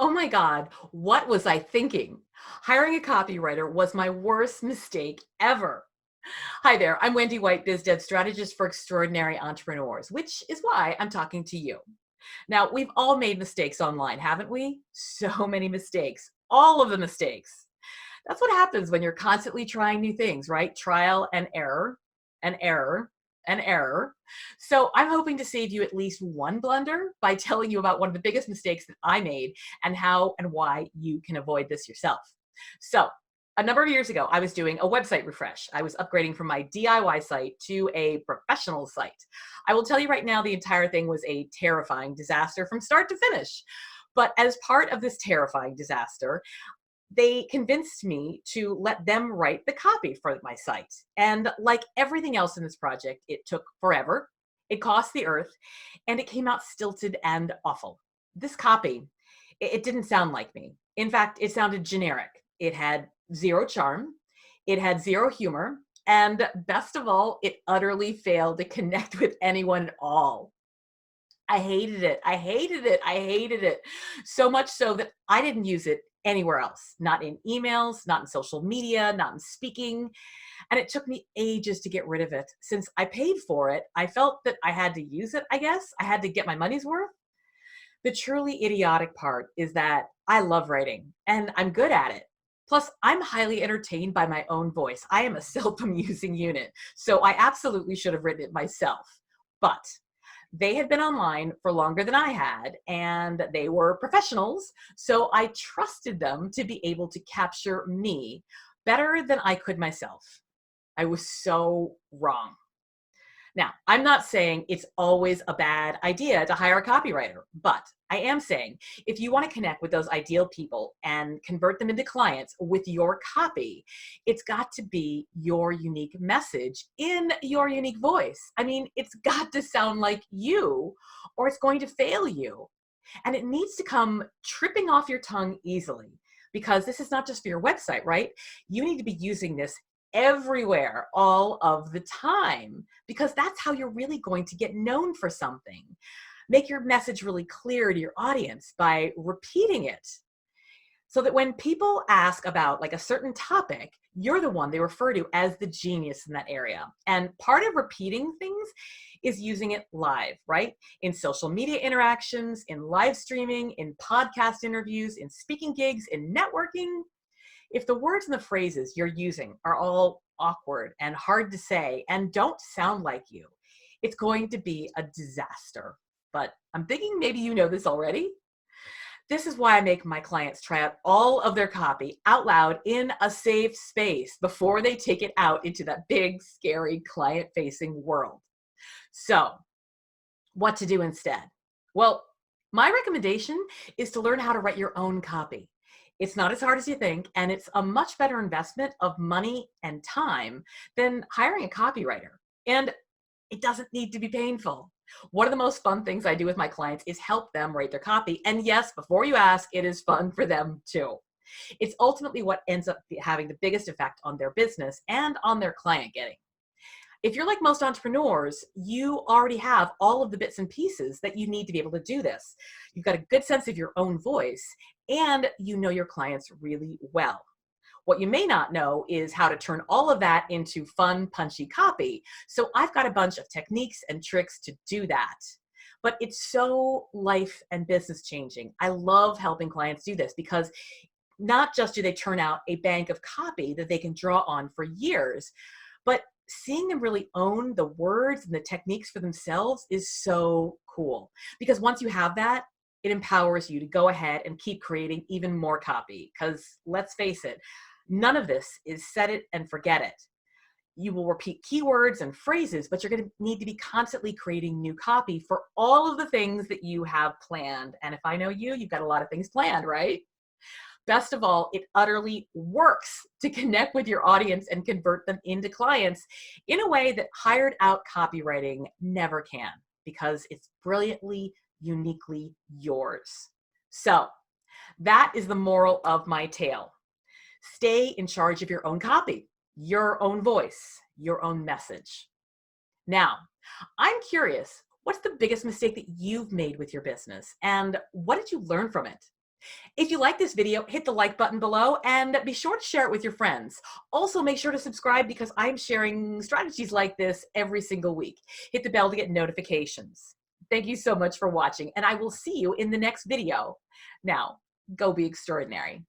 Oh my God, what was I thinking? Hiring a copywriter was my worst mistake ever. Hi there, I'm Wendy White, Biz Dev Strategist for Extraordinary Entrepreneurs, which is why I'm talking to you. Now, we've all made mistakes online, haven't we? So many mistakes, all of the mistakes. That's what happens when you're constantly trying new things, right? Trial and error, and error, and error. So I'm hoping to save you at least one blunder by telling you about one of the biggest mistakes that I made and how and why you can avoid this yourself. So a number of years ago, I was doing a website refresh. I was upgrading from my DIY site to a professional site. I will tell you right now, the entire thing was a terrifying disaster from start to finish. But as part of this terrifying disaster, they convinced me to let them write the copy for my site. And like everything else in this project, it took forever, it cost the earth, and it came out stilted and awful. This copy, it didn't sound like me. In fact, it sounded generic. It had zero charm, it had zero humor, and best of all, it utterly failed to connect with anyone at all. I hated it. I hated it. I hated it. So much so that I didn't use it anywhere else, not in emails, not in social media, not in speaking. And it took me ages to get rid of it. Since I paid for it, I felt that I had to use it, I guess. I had to get my money's worth. The truly idiotic part is that I love writing and I'm good at it. Plus, I'm highly entertained by my own voice. I am a self-amusing unit, so I absolutely should have written it myself. But they had been online for longer than I had, and they were professionals, so I trusted them to be able to capture me better than I could myself. I was so wrong. Now, I'm not saying it's always a bad idea to hire a copywriter, but I am saying if you want to connect with those ideal people and convert them into clients with your copy, it's got to be your unique message in your unique voice. I mean, it's got to sound like you or it's going to fail you. And it needs to come tripping off your tongue easily because this is not just for your website, right? You need to be using this everywhere all of the time because that's how you're really going to get known for something. Make your message really clear to your audience by repeating it so that when people ask about like a certain topic, you're the one they refer to as the genius in that area. And part of repeating things is using it live, right? In social media interactions, in live streaming, in podcast interviews, in speaking gigs, in networking. If the words and the phrases you're using are all awkward and hard to say and don't sound like you, it's going to be a disaster. But I'm thinking maybe you know this already. This is why I make my clients try out all of their copy out loud in a safe space before they take it out into that big, scary client-facing world. So, what to do instead? Well, my recommendation is to learn how to write your own copy. It's not as hard as you think, and it's a much better investment of money and time than hiring a copywriter. And it doesn't need to be painful. One of the most fun things I do with my clients is help them write their copy. And yes, before you ask, it is fun for them too. It's ultimately what ends up having the biggest effect on their business and on their client getting. If you're like most entrepreneurs, you already have all of the bits and pieces that you need to be able to do this. You've got a good sense of your own voice and you know your clients really well. What you may not know is how to turn all of that into fun, punchy copy. So I've got a bunch of techniques and tricks to do that. But it's so life and business changing. I love helping clients do this because not just do they turn out a bank of copy that they can draw on for years, but seeing them really own the words and the techniques for themselves is so cool. Because once you have that, it empowers you to go ahead and keep creating even more copy. Because let's face it, none of this is set it and forget it. You will repeat keywords and phrases, but you're going to need to be constantly creating new copy for all of the things that you have planned. And if I know you, you've got a lot of things planned, right? Best of all, it utterly works to connect with your audience and convert them into clients in a way that hired out copywriting never can, because it's brilliantly, uniquely yours. So that is the moral of my tale. Stay in charge of your own copy, your own voice, your own message. Now, I'm curious, what's the biggest mistake that you've made with your business and what did you learn from it? If you like this video, hit the like button below and be sure to share it with your friends. Also, make sure to subscribe because I'm sharing strategies like this every single week. Hit the bell to get notifications. Thank you so much for watching, and I will see you in the next video. Now, go be extraordinary.